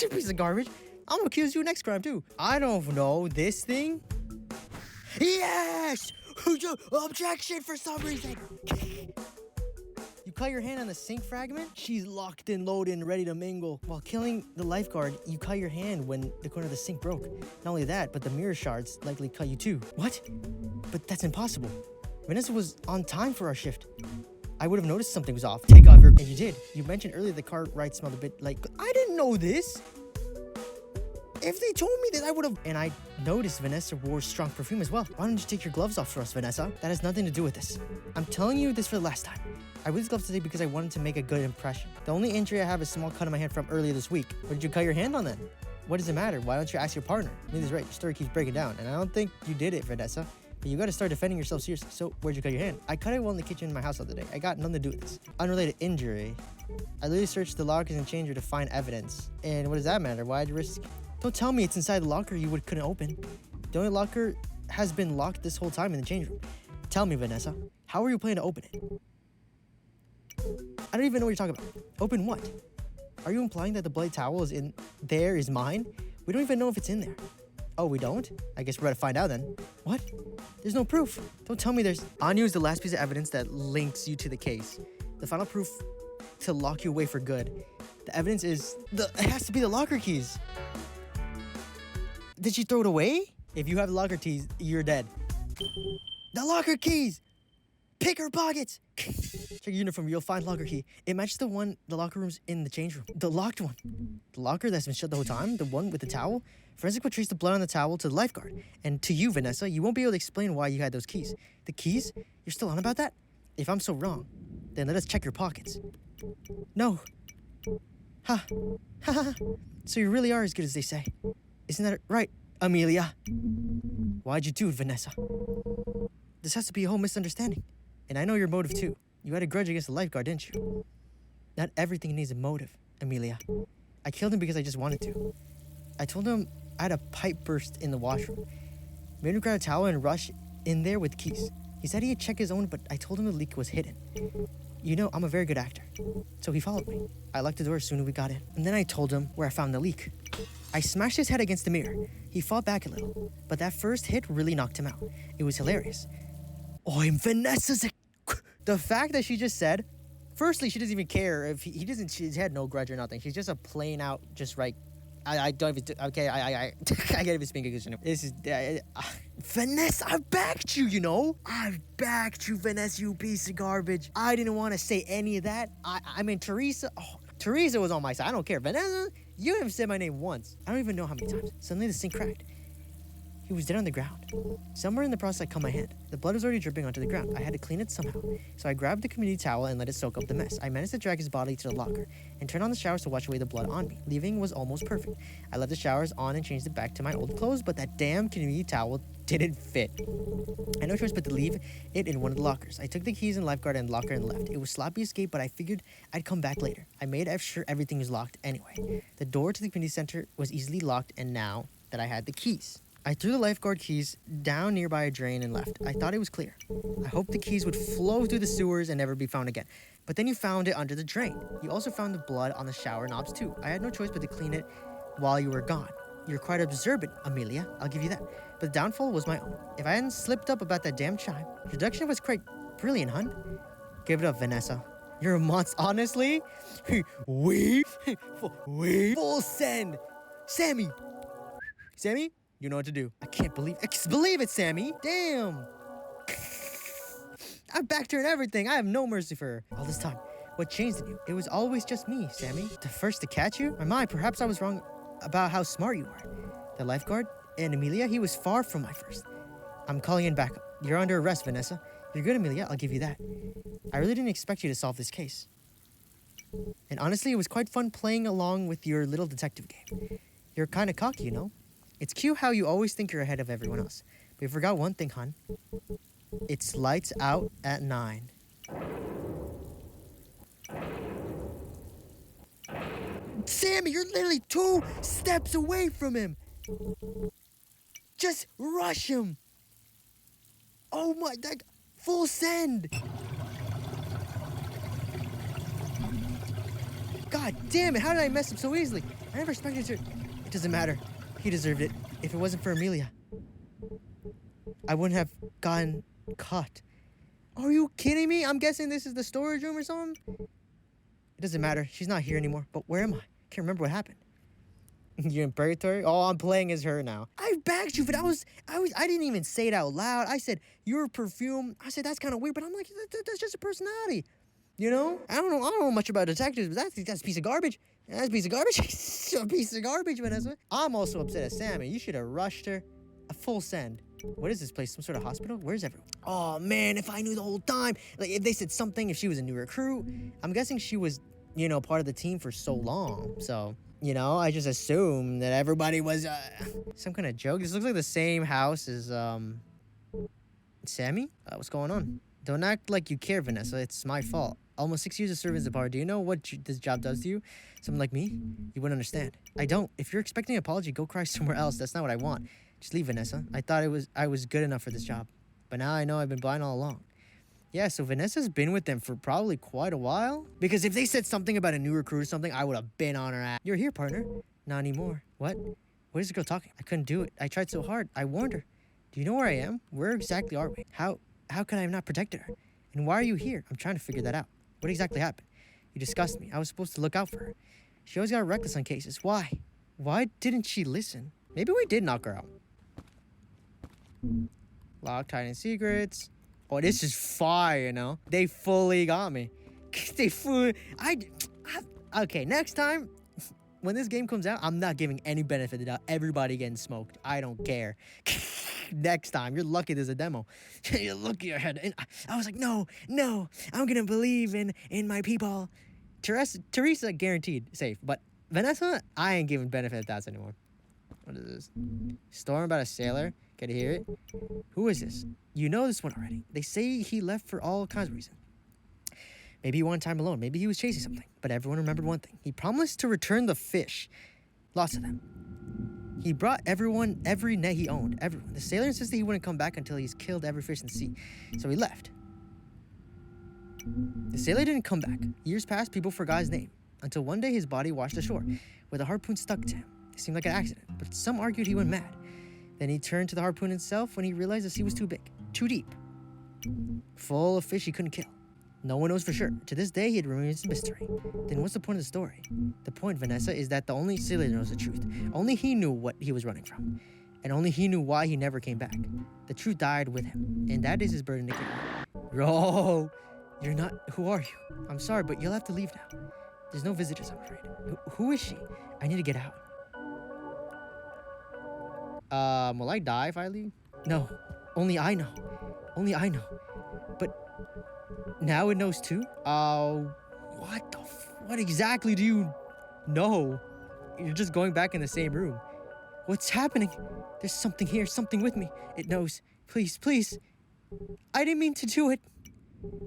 You piece of garbage. I'm gonna accuse you of next crime, too. I don't know. This thing? Yes! Objection for some reason. You cut your hand on the sink fragment? She's locked and loaded and ready to mingle. While killing the lifeguard, you cut your hand when the corner of the sink broke. Not only that, but the mirror shards likely cut you too. What? But that's impossible. Vanessa was on time for our shift. I would have noticed something was off. Take off your... And you did. You mentioned earlier the car ride smelled a bit like... I didn't know this. If they told me that, I would have... And I noticed Vanessa wore strong perfume as well. Why don't you take your gloves off for us, Vanessa? That has nothing to do with this. I'm telling you this for the last time. I wear these gloves today because I wanted to make a good impression. The only injury I have is a small cut on my hand from earlier this week. What did you cut your hand on then? What does it matter? Why don't you ask your partner? Amelie's right. Your story keeps breaking down. And I don't think you did it, Vanessa. But you gotta start defending yourself seriously. So, where'd you cut your hand? I cut it while in the kitchen in my house the other day. I got nothing to do with this. Unrelated injury. I literally searched the lockers and changer to find evidence. And what does that matter? Why'd you risk... Don't tell me it's inside the locker you couldn't open. The only locker has been locked this whole time in the change room. Tell me, Vanessa, how are you planning to open it? I don't even know what you're talking about. Open what? Are you implying that the bloody towel is in there is mine? We don't even know if it's in there. Oh, we don't? I guess we're about to find out then. What? There's no proof. Don't tell me there's... Anu is the last piece of evidence that links you to the case. The final proof to lock you away for good. The evidence is... It has to be the locker keys. Did she throw it away? If you have the locker keys, you're dead. The locker keys! Pick her pockets! Check your uniform, you'll find locker key. It matches the locker room's in the change room. The locked one. The locker that's been shut the whole time, the one with the towel. Forensic will trace the blood on the towel to the lifeguard. And to you, Vanessa, you won't be able to explain why you had those keys. The keys? You're still on about that? If I'm so wrong, then let us check your pockets. No. Ha. Ha ha. So you really are as good as they say. Isn't that right, Amelia? Why'd you do it, Vanessa? This has to be a whole misunderstanding. And I know your motive too. You had a grudge against the lifeguard, didn't you? Not everything needs a motive, Amelia. I killed him because I just wanted to. I told him I had a pipe burst in the washroom. Made him grab a towel and rush in there with keys. He said he had checked his own, but I told him the leak was hidden. You know, I'm a very good actor. So he followed me. I locked the door as soon as we got in. And then I told him where I found the leak. I smashed his head against the mirror. He fought back a little, but that first hit really knocked him out. It was hilarious. Oh, and Vanessa's the fact that she just said, firstly, she doesn't even care if he doesn't, she had no grudge or nothing. She's just a plain out, just right. I don't even, okay, I can't even speak English anymore. This is, Vanessa, I backed you, you know? I backed you, Vanessa, you piece of garbage. I didn't want to say any of that. I mean, Teresa was on my side. I don't care. Vanessa, you haven't said my name once. I don't even know how many times. Suddenly the sink cracked. He was dead on the ground. Somewhere in the process, I cut my hand. The blood was already dripping onto the ground. I had to clean it somehow. So I grabbed the community towel and let it soak up the mess. I managed to drag his body to the locker and turn on the showers to wash away the blood on me. Leaving was almost perfect. I left the showers on and changed it back to my old clothes, but that damn community towel didn't fit. I had no choice but to leave it in one of the lockers. I took the keys and lifeguard and locker and left. It was sloppy escape, but I figured I'd come back later. I made sure everything was locked anyway. The door to the community center was easily locked, and now that I had the keys, I threw the lifeguard keys down nearby a drain and left. I thought it was clear. I hoped the keys would flow through the sewers and never be found again. But then you found it under the drain. You also found the blood on the shower knobs too. I had no choice but to clean it while you were gone. You're quite observant, Amelia. I'll give you that. But the downfall was my own. If I hadn't slipped up about that damn chime, your deduction was quite brilliant, hun. Give it up, Vanessa. You're a monster. Honestly, we full send. Sammy. You know what to do. I can't believe it, Sammy. Damn. I backed her and everything. I have no mercy for her. All this time, what changed in you? It was always just me, Sammy. The first to catch you? My mind, perhaps I was wrong about how smart you are. The lifeguard and Amelia, he was far from my first. I'm calling in backup. You're under arrest, Vanessa. You're good, Amelia. I'll give you that. I really didn't expect you to solve this case. And honestly, it was quite fun playing along with your little detective game. You're kind of cocky, you know? It's cute how you always think you're ahead of everyone else. But you forgot one thing, hon. It's lights out at 9. Sammy, you're literally 2 steps away from him. Just rush him. Oh my, that full send. God damn it, how did I mess up so easily? I never expected to. It doesn't matter. He deserved it. If it wasn't for Amelia, I wouldn't have gotten caught. Are you kidding me? I'm guessing this is the storage room or something? It doesn't matter. She's not here anymore. But where am I? Can't remember what happened. You're in purgatory? Oh, I'm playing as her now. I backed you, but I didn't even say it out loud. I said, your perfume. I said, that's kind of weird, but I'm like, that's just a personality. You know? I don't know much about detectives, but that's a piece of garbage. That's a piece of garbage. A piece of garbage, Vanessa. I'm also upset at Sammy. You should have rushed her. A full send. What is this place? Some sort of hospital? Where's everyone? Oh, man, if I knew the whole time. Like, if they said something, if she was a new recruit. I'm guessing she was, part of the team for so long. So, I just assumed that everybody was, some kind of joke. This looks like the same house as, Sammy? What's going on? Don't act like you care, Vanessa. It's my fault. Almost 6 years of service in power. Do you know what this job does to you? Someone like me? You wouldn't understand. I don't. If you're expecting an apology, go cry somewhere else. That's not what I want. Just leave, Vanessa. I thought I was good enough for this job. But now I know I've been blind all along. Yeah, so Vanessa's been with them for probably quite a while. Because if they said something about a new recruit or something, I would have been on her ass. You're here, partner. Not anymore. What? What is the girl talking? I couldn't do it. I tried so hard. I warned her. Do you know where I am? Where exactly are we? How could I have not protected her? And why are you here? I'm trying to figure that out. What exactly happened? You disgust me. I was supposed to look out for her. She always got reckless on cases. Why? Why didn't she listen? Maybe we did knock her out. Locked, hiding secrets. Oh, this is fire, They fully got me. They fully... Okay, next time, when this game comes out, I'm not giving any benefit of the doubt. Everybody getting smoked. I don't care. Next time, you're lucky there's a demo. You're lucky I had... And I was like, no, I'm gonna believe in my people. Teresa, guaranteed safe. But Vanessa, I ain't giving benefit of doubts anymore. What is this? Storm about a sailor. Can you hear it? Who is this? You know this one already. They say he left for all kinds of reasons. Maybe he wanted time alone. Maybe he was chasing something. But everyone remembered one thing. He promised to return the fish. Lots of them. He brought everyone every net he owned. Everyone. The sailor insisted he wouldn't come back until he's killed every fish in the sea. So he left. The sailor didn't come back. Years passed, people forgot his name. Until one day his body washed ashore, with a harpoon stuck to him. It seemed like an accident, but some argued he went mad. Then he turned to the harpoon himself when he realized the sea was too big, too deep, full of fish he couldn't kill. No one knows for sure. To this day, it remains a mystery. Then what's the point of the story? The point, Vanessa, is that the only sailor knows the truth. Only he knew what he was running from. And only he knew why he never came back. The truth died with him. And that is his burden to carry. Bro, you're not... Who are you? I'm sorry, but you'll have to leave now. There's no visitors, I'm afraid. Who is she? I need to get out. Will I die if I leave? No. Only I know. Only I know. But... now it knows too? What exactly do you know? You're just going back in the same room. What's happening? There's something here, something with me. It knows. Please. I didn't mean to do it.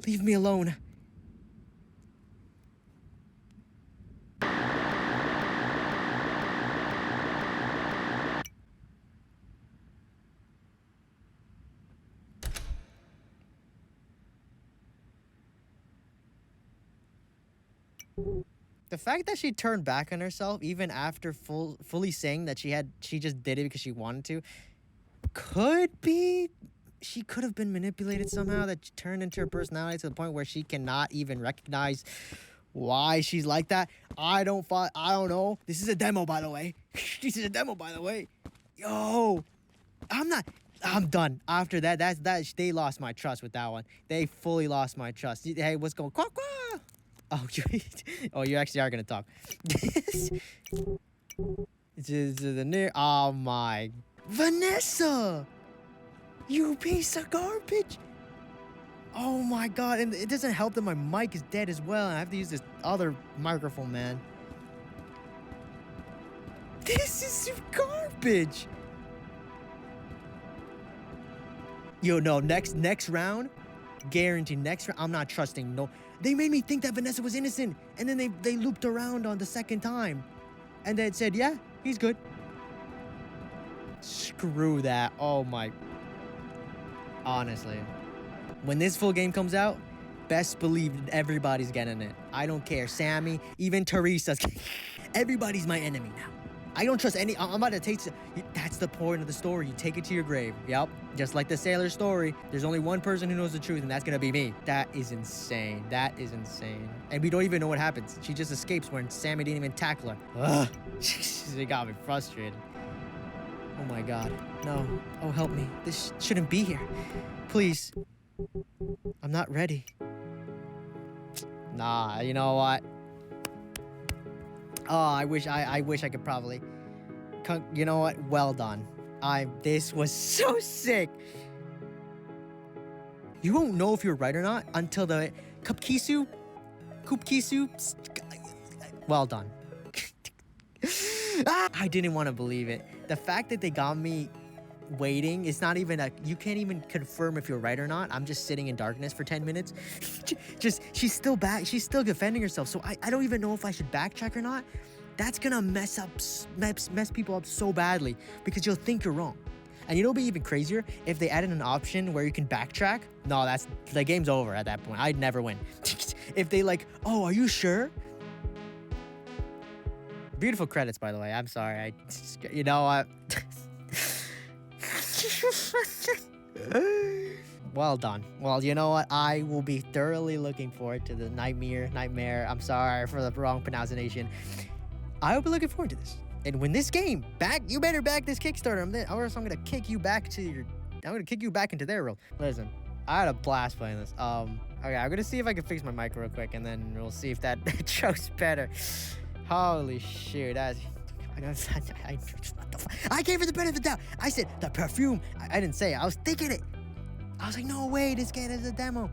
Leave me alone. The fact that she turned back on herself even after fully saying that she just did it because she wanted to, could be she could have been manipulated somehow, that she turned into her personality to the point where she cannot even recognize why she's like that. I don't know. This is a demo, by the way. Yo, I'm done. After that they lost my trust with that one. They fully lost my trust. Hey, what's going on? Oh, you actually are gonna talk. Oh my, Vanessa, you piece of garbage. Oh my god, and it doesn't help that my mic is dead as well, and I have to use this other microphone, man. This is garbage. Yo, no, next round. Guaranteed next round, I'm not trusting. No, they made me think that Vanessa was innocent, and then they looped around on the second time, and then said, yeah, he's good. Screw that. Oh my. Honestly, when this full game comes out, best believe everybody's getting it. I don't care. Sammy, even Teresa's. Everybody's my enemy now. I don't trust any. I'm about to take. That's the point of the story. You take it to your grave. Yep. Just like the sailor story. There's only one person who knows the truth, and that's gonna be me. That is insane. That is insane. And we don't even know what happens. She just escapes when Sammy didn't even tackle her. Ugh. It got me frustrated. Oh my god. No. Oh, help me. This shouldn't be here. Please. I'm not ready. Nah, you know what? Oh, I wish I could probably. You know what? Well done. This was so sick. You won't know if you're right or not until the Cupkisu. Well done. I didn't want to believe it. The fact that they got me waiting, it's not even you can't even confirm if you're right or not. I'm just sitting in darkness for 10 minutes. She's still back. She's still defending herself. So I don't even know if I should backtrack or not. That's gonna mess people up so badly because you'll think you're wrong. And it'll be even crazier if they added an option where you can backtrack. No, the game's over at that point. I'd never win. If they like, oh, are you sure? Beautiful credits, by the way. I'm sorry. You know what? Well done. Well, you know what? I will be thoroughly looking forward to the Nightmare. I'm sorry for the wrong pronunciation. I will be looking forward to this. And when this game you better back this Kickstarter. Or else I'm gonna kick you back into their world. Listen, I had a blast playing this. Okay, I'm gonna see if I can fix my mic real quick, and then we'll see if that shows better. Holy shoot, I gave her the benefit of the doubt. I said the perfume. I didn't say it. I was thinking it. I was like, no way, this game is a demo.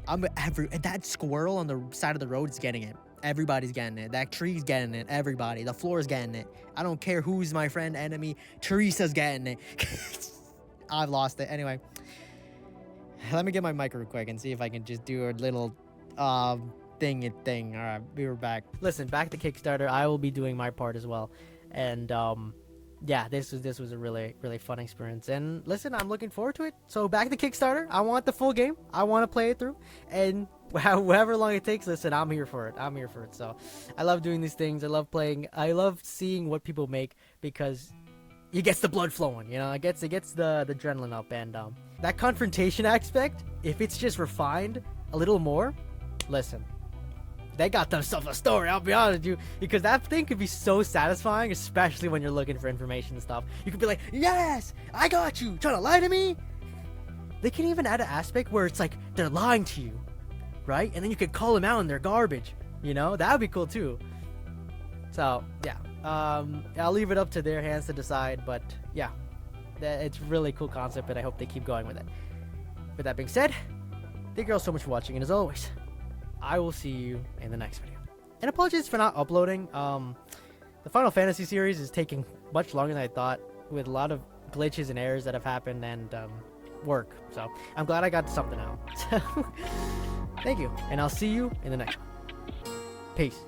That squirrel on the side of the road is getting it. Everybody's getting it. That tree's getting it. Everybody. The floor's getting it. I don't care who's my friend, enemy. Teresa's getting it. I've lost it. Anyway, let me get my mic real quick and see if I can just do a little thing. All right, we were back. Listen, back to Kickstarter. I will be doing my part as well. And yeah, this was a really, really fun experience. And listen, I'm looking forward to it. So back to Kickstarter. I want the full game. I want to play it through. And however long it takes, listen, I'm here for it. So I love doing these things. I love playing. I love seeing what people make because it gets the blood flowing, you know. It gets the adrenaline up. And that confrontation aspect, if it's just refined a little more, listen, they got themselves a story, I'll be honest with you, because that thing could be so satisfying, especially when you're looking for information and stuff. You could be like, yes, I got you, trying to lie to me? They can even add an aspect where it's like they're lying to you, right? And then you could call them out on their garbage, you know? That would be cool too. So, yeah. I'll leave it up to their hands to decide, but yeah. It's a really cool concept, and I hope they keep going with it. With that being said, thank you all so much for watching, and as always, I will see you in the next video. And apologies for not uploading. The Final Fantasy series is taking much longer than I thought, with a lot of glitches and errors that have happened and work. So I'm glad I got something out. So thank you, and I'll see you in the next one. Peace.